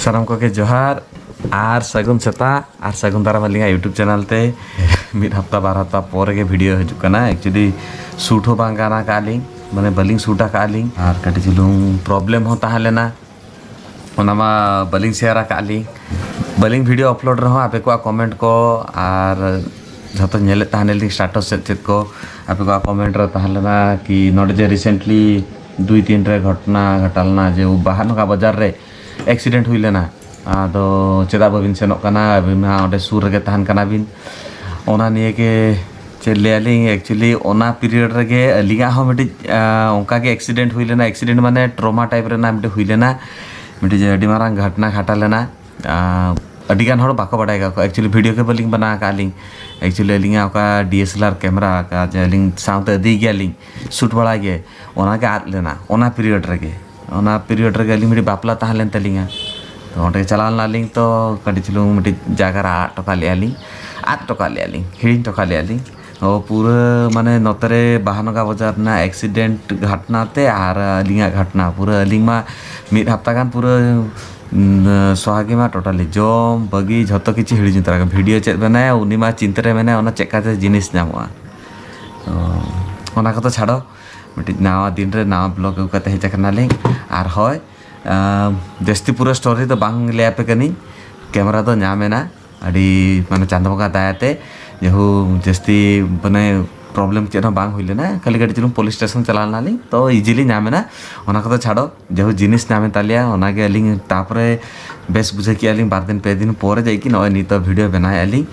साराम को के जोहार आर सगुन सेता आर सगुन दाराम अलिंगा यूट्यूब चैनल ते मिद हफ्ता बार हफ्ता पोरे के वीडियो हजू कना एक्चुअली शूट हो बांग गाना कालिंग माने बलिंग शूटा कालिंग आर कटी चुलुंग प्रॉब्लम हो ताहलेना Onama बलिंग share Kaling बलिंग video upload रहो आपे को कमेंट को आर जतो नेले ताहनेलिंग स्टेटस चेत को आपे को कमेंट रे ताहलेना कि नोडे जे रिसेंटली 2-3 रे घटना घटालना जे बाहर का बाजार रे एक्सीडेंट हुई लेना आदो चेदा बाबिन सेनोक कना अबिन ओंडे सुर रे तहन कना बिन ओना निये के चलेलिंग एक्चुअली ओना पीरियड रे अलिंगा हो मिटी ओंका के एक्सीडेंट हुई लेना एक्सीडेंट माने ट्रॉमा टाइप रे ना मिटी हुई लेना मिटी जे अडी मारांग घटना घटा लेना अडिगान हड़ बाको बाडाय का एक्चुअली वीडियो के बलिंग बना कालिंग एक्चुअली अलिंगा ओका डीएसएलआर कैमरा का जे अलिंग साउंड अदी गयालिंग शूट बड़ा गे ओना के आद लेना ओना पीरियड रे अलिंग मिटी बापला ताहलेन तलिंगा तो ओंडे चलाल नालिंग तो कटी चुलुंग मिटी जागा आट टका लेआलिंग हिड़िंग टका लेआलिंग और पूरा माने नतरे बाहानगा बाजार ना एक्सीडेंट घटना ते आर अलिंगा घटना पूरा अलिंग मा मिद हफ्ता गान पूरा सोहागी मा टोटली जम बगी झतो किछि हिड़ी जुतरा वीडियो चेत बनाया उनी मा चिंतरे मेने ओना चेकाते जिनिस नामवा ओना को तो छाड़ो मिटी नावा दिन रे नावा ब्लॉग कते हेजा कनालिंग आर होय जस्ती पूरा स्टोरी तो बांग ले आपे कनी कैमरा तो नामेना अडी माने चांदबका दायाते जेहु जस्ती बने प्रॉब्लम चेन बांग हुई ना खाली गाड़ी चलूँ पुलिस स्टेशन चला नालिंग तो इजिली नामेना ओना को तो छाड़ो जेहु जिनिस नामे तालिया ओना के अलिंग तापरे बेस बुझे कि अलिंग 2 दिन 5 दिन पोरे जाइकी नय नित वीडियो बनाए अलिंग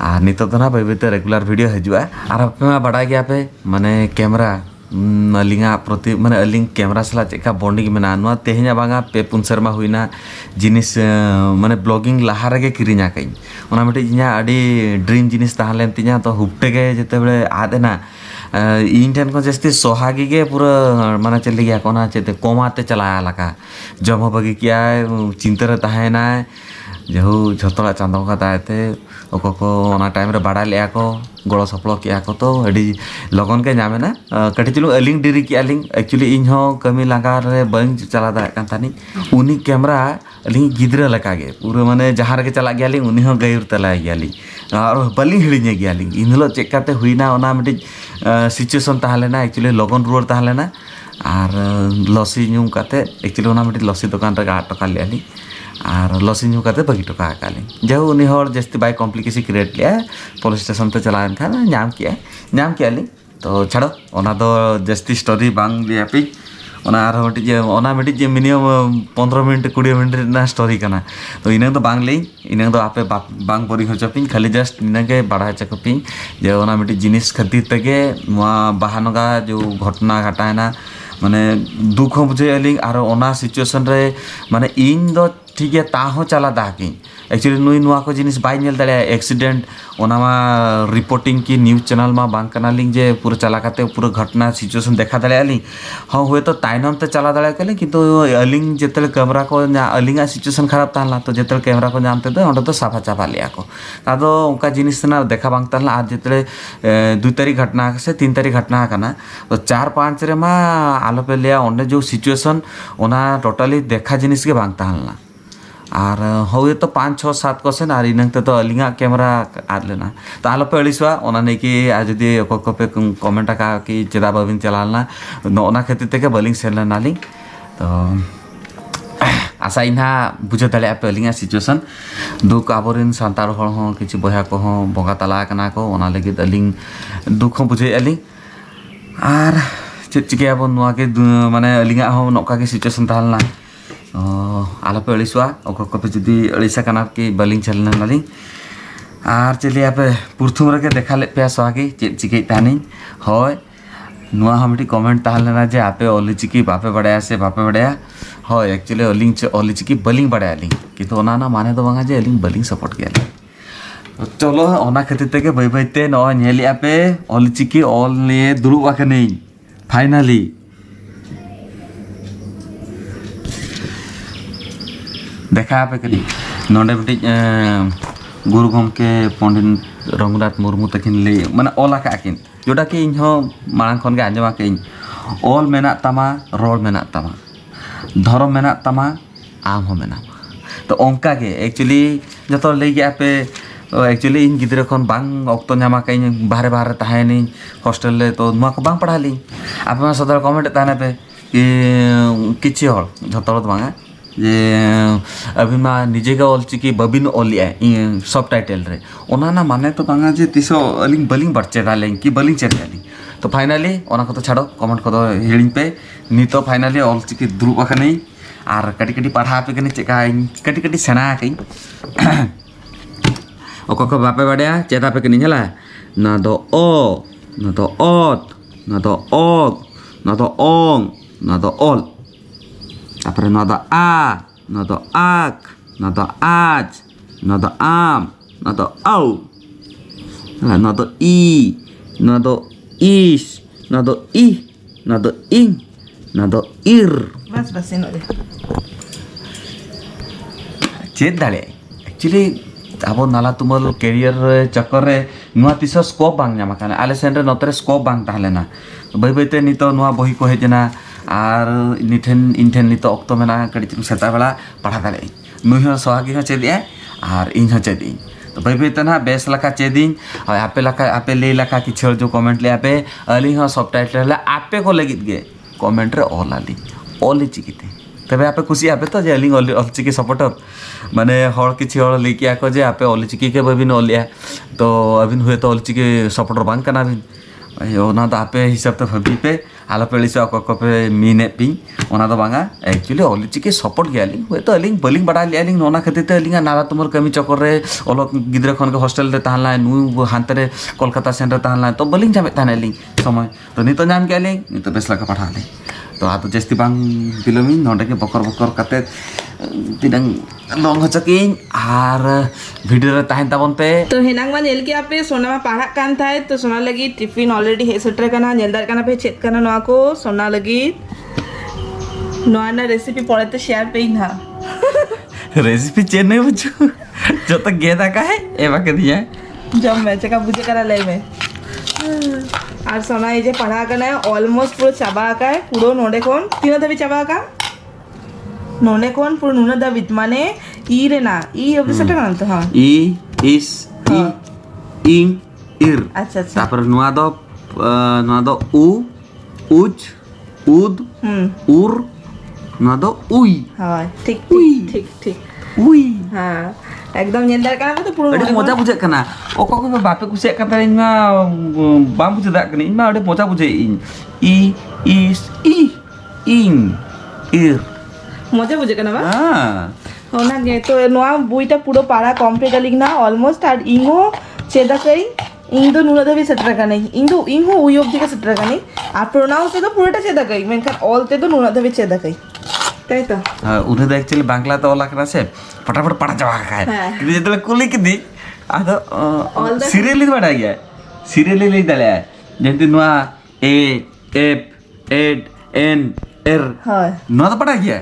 आर नित तो ना बैबे रेगुलर वीडियो हजुआ आर आपे मा बड़ा गया पे माने कैमरा अलिंगा प्रति माने अलिंग कैमरा सला चेका बॉन्डिंग मेना नुआ तेहेኛ बांगा पे 4 शर्मा हुईना जिनिस माने ब्लॉगिंग लहा रे किरिना कई ओना मिटे इኛ अडी ड्रीम जिनिस ताहलेन तिኛ तो हुपटे के जेते बेले आदेना इन ठेन को जस्ती सोहागी के पूरा माने चली गया कोना चेते कोमाते चलाया लका जम हो बगी किया चिंता रे ताहेना जेहु झतोला चांदो का ताते ओको को ओना टाइम रे बाड़ा लिया को गड़ो सपलो किया को तो अडी लगन के नामेना कटी चलू अलिंग डिरी की अलिंग एक्चुअली इन हो कमी लगा रे बंग चला दा कान तानी उनी कैमरा अलिंग गिद्रा लगा गे पूरा माने जहां रे चला गयालिंग उनी हो गैर तला गयालिंग और बलिंग हिड़िने गयालिंग इनलो चेकाते हुईना ओना मिटी सिचुएशन ताहलेना एक्चुअली लगन रुवर ताहलेना आर लसी न्यू काते एक्चुअली ओना मिटी लसी दुकान रे 8 टका लेली आर लसी न्यू काते बगी टका काली जेहु उनी हर जस्ती बाय कॉम्प्लिकेशन क्रिएट लिया पुलिस स्टेशन ते चलान था नाम किया ली तो छाड़ो ओना दो जस्ती स्टोरी बांग लिया पे ओना आर मिटी जे मिनिमम 15 मिनट 20 मिनट ना स्टोरी कना तो इना तो बांग ले इना तो आपे बांग परी हो चपिन खाली जस्ट इना के बड़ा चकपिन जे ओना मिटी जिनिस खातिर तके नुआ बाहानगा जो घटना घटायना माने दुख हो बुझे अलिंग आर ओना सिचुएशन रे माने इन दो ठीक है ताहो चला दाकी एक्चुअली नुई नुआ को जिनिस bye nail दाड़े accident Onama reporting की न्यूज़ चैनल मा बांग कनालिंग जे पूरा चला काते पूरा घटना सिचुएशन देखा दाड़े अलिंग हां हुए तो ताइनम ते चला दाड़े कले किंतु अलिंग जेतले कैमरा को अलिंगा सिचुएशन खराब ताला तो जेतले कैमरा को जानते तो ओंडे तो साफा चापा लिया को आदो उनका जिनिस ना देखा बांग ताला आज जेतले 2 तारीख घटना से 3 तारीख घटना कना तो 4-5 रे मा आलो पे लिया ओंडे जो सिचुएशन ओना टोटली देखा जिनिस के बांग ताला आर हुए तो 5-6-7 क्वेश्चन आर इनते तो अलिंगा कैमरा आद लेना तो आलो पे अड़िसवा ओना नै कि आज जदी को पे कमेंट का कि चेदा बाबिन चलालना ओना खातिर ते के बलिंग सेल नालिंग तो आशा इना बुझे दाले पे अलिंगा सिचुएशन दुख आबोरिन सांतार हळ हो किछि बया को हो बगा तला कना को ओना लगी अलिंग दुख हो बुझे अलिंग आर चिके अब नुआ के माने अलिंगा हो नोका के सिचुएशन तालना आलो पे अड़िसवा ओको पे जदी अड़िसा कना कि बलिंग चलना नालिंग आर चली आपे पुरथुम रे के देखा ले पे स्वागी चिके तानी होय नुआ हमटी कमेंट ताहलेना जे आपे ओली चिकी बापे बड़ाया से बापे बड़ाया होय एक्चुअली ओली चिकी बलिंग बड़ाया लिंग किंतु ओना ना माने तो बांगा जे अलिंग बलिंग सपोर्ट किया चलो ओना खातिर ते के बय बयते न नेली आपे ओली चिकी ऑल ने दुरु वाकने फाइनली देखा पे करी नोडे बिटी गुरु गमके पंडित रघुनाथ मुर्मू तकिन ले माने ओला का किन जोटा कि इन हो मांग खन के आंजमा के ऑल मेना तमा रोड मेना तमा धर्म मेना तमा आम हो मेना तो onka ge actually joto lei ge ape actually इन गिद्रे खन बांग अक्तो नामा कहीं बाहर बाहर ताहे नहीं हॉस्टल ले तो नुआ को बांग पढ़ा ली आप मैं सदर कमेंट ताने पे कि किछि हल झतल बांगा जे अभी मा निजे का ऑलचिकी बबिन ओलिया सब टाइटल रे ओना ना माने तो बांगा जे तिसो अलिंग बलिंग बच्चे डालें कि बलिंग चेताली तो फाइनली ओना को तो छाड़ो कमेंट को हिड़िंग पे नी तो फाइनली ऑलचिकी द्रुप अखनी आर कटी कटी पढ़ा पे कनी चेका कटी कटी सेना कई ओको को बापे बड़या चेता पे कनी हला ना दो ओ ना दो ओत ना दो ओग ना दो ओंग ना दो ओल अपरे ना दो आ ना दो आक ना दो आज ना दो आम ना दो औ ना दो ई ना दो इस ना दो इ ना दो इंग ना दो इर बस इन दे चेत दाले एक्चुअली अब नाला तुमल कैरियर चक्कर रे नुआ तिस स्कोप बांग नामा काना आले सेन रे नतरे स्कोप बांग ताहलेना बै बैते नितो नुआ बही को हेजना आर निठेन इनठेन नितो अक्तो मेना कड़ी सेता बेला पढ़ा दाले नुई हो सहागी हो चेदिया आर इन हो चेदी तो बै बैते ना बेस लका चेदिन आपे लका आपे ले लका कि छर जो कमेंट ले आपे अली हो सबटाइटल ले आपे को लगित गे कमेंट रे ऑल आली ऑल चिकिते तबे आपे खुशी आपे तो जे अलिंग ऑल चिकी सपोर्ट माने हर किछि हर लेके आको जे आपे ऑल चिकी के बबिन ऑलिया तो अबिन हुए तो ऑल चिकी सपोर्टर बांग कना बिन ओना तो आपे हिसाब तो भबी पे आलो पेली से अको पे मीने पि ओना तो बांगा एक्चुअली ऑल चिकी सपोर्ट गेलिंग हुए तो अलिंग बलिंग बड़ा लियालिंग नोना खातिर ते अलिंग नाला तुमर कमी चक्कर रे ओलो गिद्रे खन के हॉस्टल रे ताहला नु हांते रे कोलकाता सेंटर ताहला तो बलिंग जामे ताहनालिंग समय तो नितो नाम गेलिंग नितो बेस लका पठालिंग तो आ तो जस्ती बांग बिलोमी नोंडे के बकर बकर काते तिदंग लॉन्ग हचकिन आर वीडियो रे ताहन ताबन पे तो हेनांग मा नेल के आपे सोना मा पढ़ा कान थाए तो सोना लगी टिफिन ऑलरेडी हे सेटर कना नेलदार कना पे चेक कना नोआ को सोना लगी नोआ ना रेसिपी पड़े तो शेयर पे ना रेसिपी चेन नहीं बुझू जो तक गेदा का है ए बाके दिया जब मैं चका बुझे करा ले में আর সোনা এই যে পড়া কানা অলমোস্ট পুরো চাবা আঁকা পুরো নোডে কোন তিন দাবি চাবা আঁকা নোনে কোন পুরো নুনে দাবি মানে ই রে না ই অবধি সেটা কানা তো হ্যাঁ ই ইস ই ইং ইর আচ্ছা আচ্ছা তারপর নোয়া দ উ উজ উদ উর নোয়া দ উই হ্যাঁ ঠিক ঠিক ঠিক উই হ্যাঁ एकदम नेलदार काना तो पुरो अरे मजा बुझे कना ओको को बापे कुसे कता इनमा बाम बुझे दा कनी इनमा अरे मजा बुझे इ इस इ इन इर मजा बुझे कना बा हां होना गे तो नोआ बुईटा पुरो पारा कंप्लीट अलिग ना ऑलमोस्ट आर इंगो चेदा कई इंग दो नुना देवी सेटर का नहीं इंग हो उई ऑब्जेक्ट का सेटर का नहीं आ प्रोनाउंस तो पुरोटा चेदा कई मेनखान ऑल ते तो नुना देवी चेदा कई তাই তো उन्हें तो एक्चुअली बांग्ला तो ओला करा से फटाफट पढ़ा जावा का है कि जेतले कुली की दी आ तो सीरियली बड़ा गया सीरियली ले दले जेंति नुआ ए एफ एड एन एर हां नुआ तो पढ़ा गया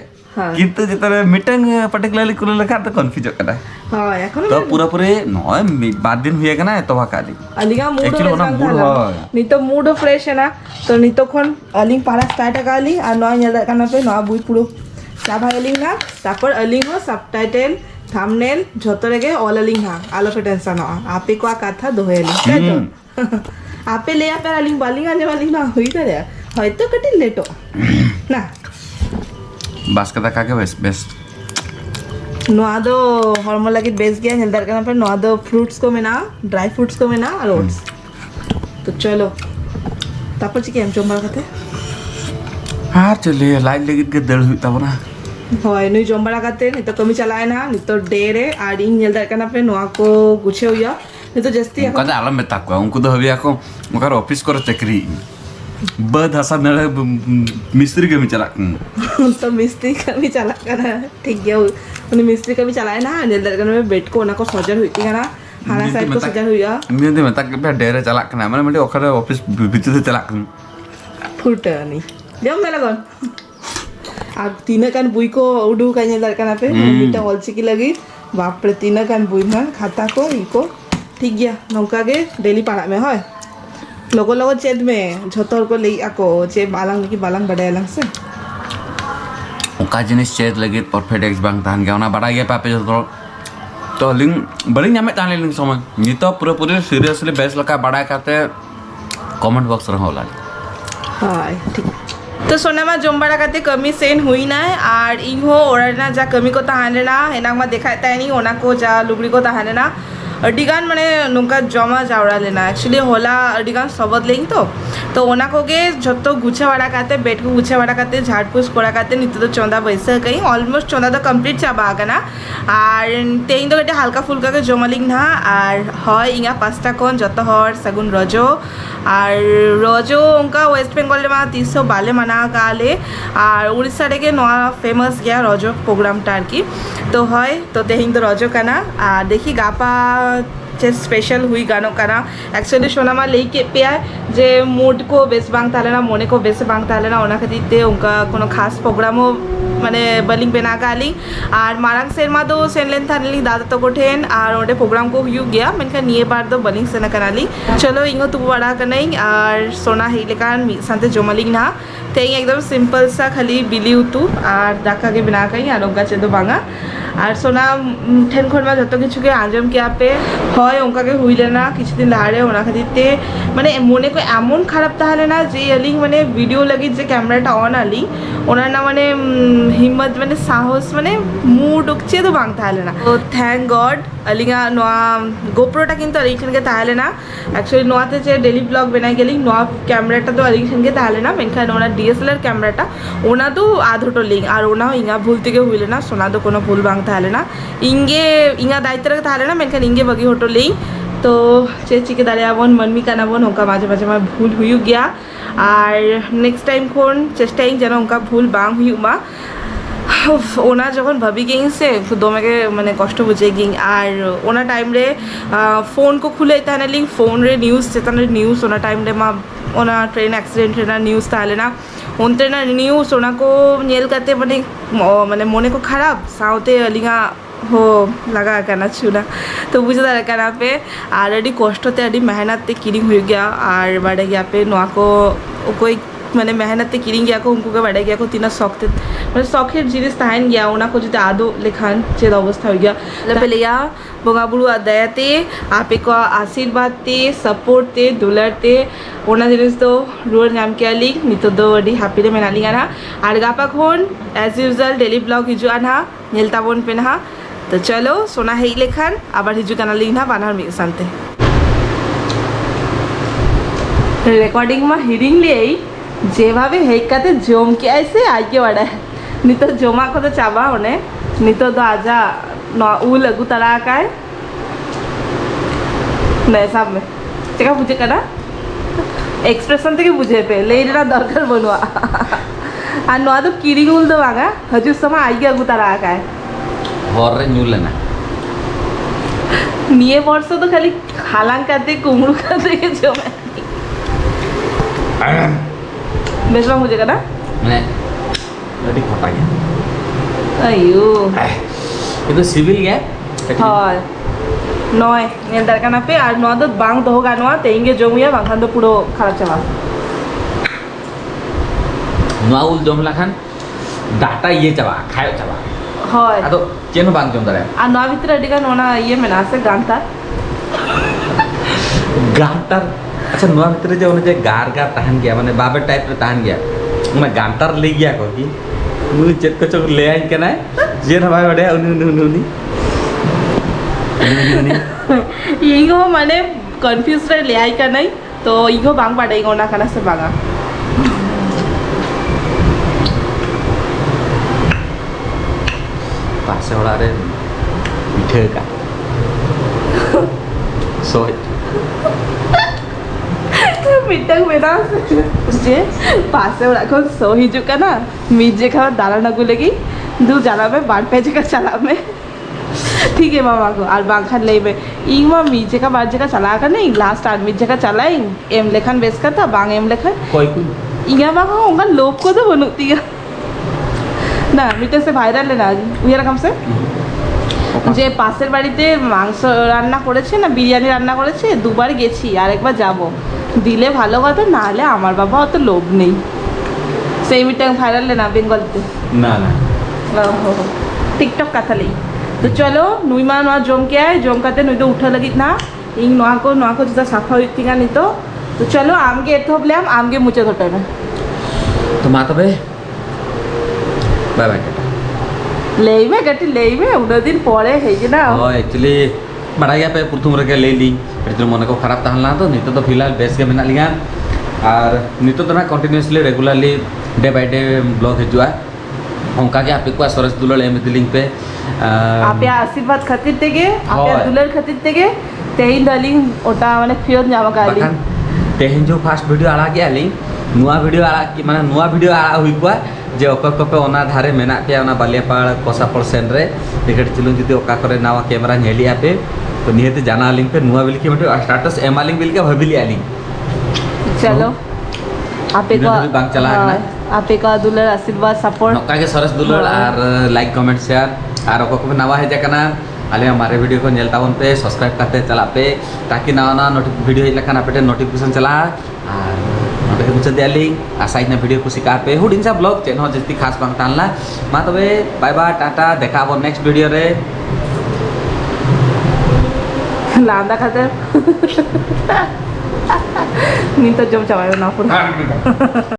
কিন্তু যেতলে মিটিং পার্টিকুলারলি কুলে লেখা তো কনফিউজ করা হয় এখন তো পুরো পুরে নয় বাদ दिन हुए ना तो काली अलिगा मूड नितो मूड फ्रेश है ना तो नितो खन अलिंग पारा स्टार्ट काली और नय नेल काना पे नय बुई पुरो चाबा अलिंग ना तापर अलिंग हो सबटाइटल থাম্বনেল ঝতরেগে অল अलिंग हा आलो पे टेंशन आपे को कथा दोहेली तो आपे ले आपे अलिंग बालिंग आने वाली ना होई तरे হয়তো কটি লেটো না बास कदा काके बेस्ट नोआ दो हॉर्मोन लगी बेस गया हेल्दर करना पर नोआ दो फ्रूट्स को में ना ड्राई फ्रूट्स को में ना और ओट्स तो चलो तापर चिके हम जोंबार खाते हां चले लाइट लगी के दड़ हुई तब ना হয় নুই জম্বারা কাতে নি তো কমি চালায় না নি তো ডেরে আর ইন হেল্দর करना पे नोआ को गुछे हुआ নি तो जस्ती कदा आलम में ताको उनको तो हबी आको मगर ऑफिस कर चक्री बद हसा नले मिस्त्री के भी चला तो मिस्त्री का भी चला करना ठीक है उन्हें मिस्त्री का भी चलाए ना हेल्दर करना पे बेड को ना को सजर हुई थी ना हाना साइड को सजर हुआ मैं तो तक पे डेरे चला करना मैंने मेरे ओखरे ऑफिस भीतर से चला फुटनी जम मेला कौन আর তিনা কান বুই को उडू का हेल्दर करना पे मिटा ऑलची की लगी बाप रे तीना कान बुई में खाता को इको ठीक गया नौका के डेली पाड़ा में है लोगो लोगो चेद में झोतर को ले आको चे बालांग की बालांग बड़े अलग से ओका जिनिस चेज लगे परफेक्ट एक्स बांग तान गया ना बड़ा गया पापे जो तो लिंग बड़ी नामे तान लिंग समय ये तो पूरे सीरियसली बेस्ट लगा बड़ा करते कमेंट बॉक्स रहा होला হয় ঠিক তো সোনামা জম্বারা কাতে কমি সেন হুই নাই আর ইংহো ওরানা যা কমি কো তাহানে না এনাক মা দেখায় তাইনি ওনাকো যা লুগড়ি কো তাহানে না अडिगान माने नुका जमा जावड़ा लेना एक्चुअली होला अडिगान सबद लेंग तो ओना कोगे जतो गुछा वाड़ा काते बेड को गुछा वाड़ा काते झाड़पूछ कोड़ा काते नित्य तो चौंदा बैसा कहीं ऑलमोस्ट चौंदा तो कम्प्लीट चाबा आगना और तेईन तो कटे हल्का फुल्का के जमा लिंग ना और হয় इंगा पास्ता कौन जतो हर सगुन रजो और रजो उनका वेस्ट बेंगल में 300 बाले मना काले और उड़ीसा के नया फेमस गया रजो प्रोग्राम टार्की तो है तो तेईन तो रजो काना और देखी गापा स्पेशल हुई गानों का ना एक्चुअली सोनामा लेके पे आए जे मूड को बेस बांग ताले ना मोने को बेस बांग ताले ना ओना खातिर ते उनका कोनो खास प्रोग्रामो माने बलिंग बेना काली और मारांग सेरमा तो सेनलेन थानली दादा तो कोठेन और ओडे प्रोग्राम को हुई गया मेनका निये बार तो बलिंग सेना कनाली चलो इंगो तू बड़ा कनाई और सोना हिलेकान सांते जोमलिंग ना ते एकदम सिंपल सा खाली बिली उतू और दाका के बिना कहीं और उनका चेदो बांगा और सोना ठेन खोल में जो किछु के आंजम किया पे হয় ওনকাকে হইলে না কিছুদিন লাহারে ওনা খাতিতে মানে মনে কো এমন খারাপ তাহলে না যে আলিং মানে ভিডিও লাগি যে ক্যামেরাটা অন আলি ওনার না মানে হিম্মত মানে সাহস মানে মুড উকছে তো বাং তাহলে না তো থ্যাঙ্ক গড আলিঙা নোয়া গোপ্রোটা কিন্তু আলিংখানকে তাহলে না অ্যাকচুয়ালি নোয়াতে যে ডেলি ব্লগ বেনাই গেলি নোয়া ক্যামেরাটা তো আলিংখানকে তাহলে না মেনখান ওনার ডিএসএলআর ক্যামেরাটা ওনা তো আধোটো লিং আর ওনা ইঙা ভুল থেকে হইলে না সোনা তো কোনো ভুল বাং তাহলে না ইঙা দায়িত্ব তাহলে না মেনখান ইঙ্গে বগি होटो लें तो चेची के दाड़े आबन मनमी काना बन उनका माझे माझे मैं भूल हुई गया और नेक्स्ट टाइम खोन चेष्टा जेन उनका भूल बांग हुई मा ओना जखन भाभी गई से दमे के माने कष्ट बुझे गई और ओना टाइम रे फोन को खुले ताने लिंक फोन रे न्यूज़ चेतन न्यूज़ ओना टाइम रे मा ओना ट्रेन एक्सीडेंट रे न्यूज़ ताले ना उनते ना न्यूज़ ओना को नेल करते माने माने मोने को खराब साउते अलिंगा हो लगा करना छूना तो बुझे दादा करना पे ऑलरेडी कष्टते अड़ी मेहनत ते किरिंग हुई गया और बड़े गया पे नोआ को कोई मैंने मेहनत ते किरिंग गया को उनको के बड़े गया को तीना शौकते मतलब शौकेर जिनिस ताहन गया उना को जो आदो लेखान चेद अवस्था हो गया पहले या बोगा बुड़ू दयाते आपे को आशीर्वाद ते सपोर्ट ते दुलर ते ओना जिनिस तो रोड नाम के अली नितो दो अड़ी हैप्पी रे मेनाली गाना और गापा खोन एज यूजुअल डेली ब्लॉग हिजुआन हा नेलता बोन पेन हा तो चलो सोना हेई लेखान आबार हिजु कानाली ना बानार मिग सानते रेकर्डिंग में हिरिंग लिये जेभावे हेकाते जम के आइसे आइके वाड़ा नितो जमा को तो चाबा होने नितो तो आजा ना उ लगू तरा काय नहीं सब में चेका बुझे कना एक्सप्रेशन ते के बुझे पे लेना दरकार बनवा आ नोआ तो किरिंग उल दो वागा हजू समय आइके अगू तरा काय बर्रे न्यूलेना निये वर्ष तो खाली हालां काते कुमड़ू काते के जमे बेसबा मुझे कना মানে लड़ी खटा गया अयो ये तो सिविल गया হয় নয় নেল দরকার पे আর নয় তো বাং তো হোগা নয় তেইঙ্গে জমিয়া বাংখান তো পুরো খারাপ চাবা নোয়াউল জমলা খান ডাটা ইয়ে চাবা খায় চাবা হয় আদো কেন বাং জম দাঁড়ায় আর নয় ভিতরে এদিকে নোনা ইয়ে মেনা আছে গানটা গানটার अच्छा नुआ भितर जो जे गार गार तहन गया माने बाबे टाइप रे तहन गया मैं गांटार ले गया को कि मुझे चेक को चोक ले आई के ना जे ना भाई बड़े उनी इगो माने कंफ्यूज रे ले आई का नहीं तो इगो बांग पड़े इगो ना खाना से बांगा पासे वाला रे मिठे का सोच मिट्टक मेरा जे पासे वाला को सो ही चुका ना मीजे का दाला ना गुलेगी दू जाला में बाढ़ पे जगह चला में ठीक है मामा को और बांखन ले में इमा मीजे का बाढ़ जगह चला कर नहीं लास्ट आर मीजे का चला ही एम लेखन बेस का था बांग एम लेखन कोई कोई इया बांग होगा लोग को तो बनती है ना मिटे से भाइराल लेना उया रकम से যে পাশের বাড়িতে মাংস রান্না করেছে না বিরিয়ানি রান্না করেছে দুবার গেছি আর একবার যাব দিলে ভালো কথা না হলে আমার বাবা অত লোভ নেই সেই মিটাং ভাইরাল না বেঙ্গলতে না না टिकटॉक कथा ली तो चलो नुई मा नोआ जम के आए जम काते नुई तो उठा लगी ना इन नोआ को जदा साफा हुई नी तो चलो आमगे एथोब ले आमगे मुचे थोटे में तो मा तबे बाय बाय लेइमे गटी लेइमे उन दिन पड़े है ना ओ एक्चुअली बड़ा गया पे प्रथम रे ले ली मन को खराब तहला तो नितो तो फिलहाल बेस के मेना लिया और नितो तो ना continuously regularly day by day blog हजुआ onka ge ape ko Soresh Dulal em diling pe ape आशीर्वाद खातिर तेगे ape दुलर खातिर तेगे तेहिन दलिंग ओटा माने फियर जावा गाली तेहिन जो फर्स्ट वीडियो आला के आली नुआ वीडियो आला कि माने नुआ वीडियो आला हुई को जे ओकर कपे ओना धारे मेना पे ओना बालियापाड़ कोसापड़ सेन रे टिकट चिलु जदि ओका करे नावा कैमरा नेली आpe तो निहते जाना लिंक पे नुआ बिल के मटे स्टेटस एमालिंग बिल के भबिली आली चलो आपे को बांग चला ना आपे का दुलर आशीर्वाद सपोर्ट नौका के Soresh Dulal और लाइक कमेंट शेयर और ओको को नवा है जकना आले हमारे वीडियो को नेल तावन पे सब्सक्राइब करते चला पे ताकि नवा नवा वीडियो लखन आपे नोटिफिकेशन चला और नोटे मुझे दियाली आसाई ना वीडियो को सिका पे हुडिन सा ब्लॉग चेन हो जस्ती खास बांग तानला मा तबे बाय बाय टाटा देखा अब नेक्स्ट वीडियो रे लांदा खाते नी तो जम चवायो ना पूरा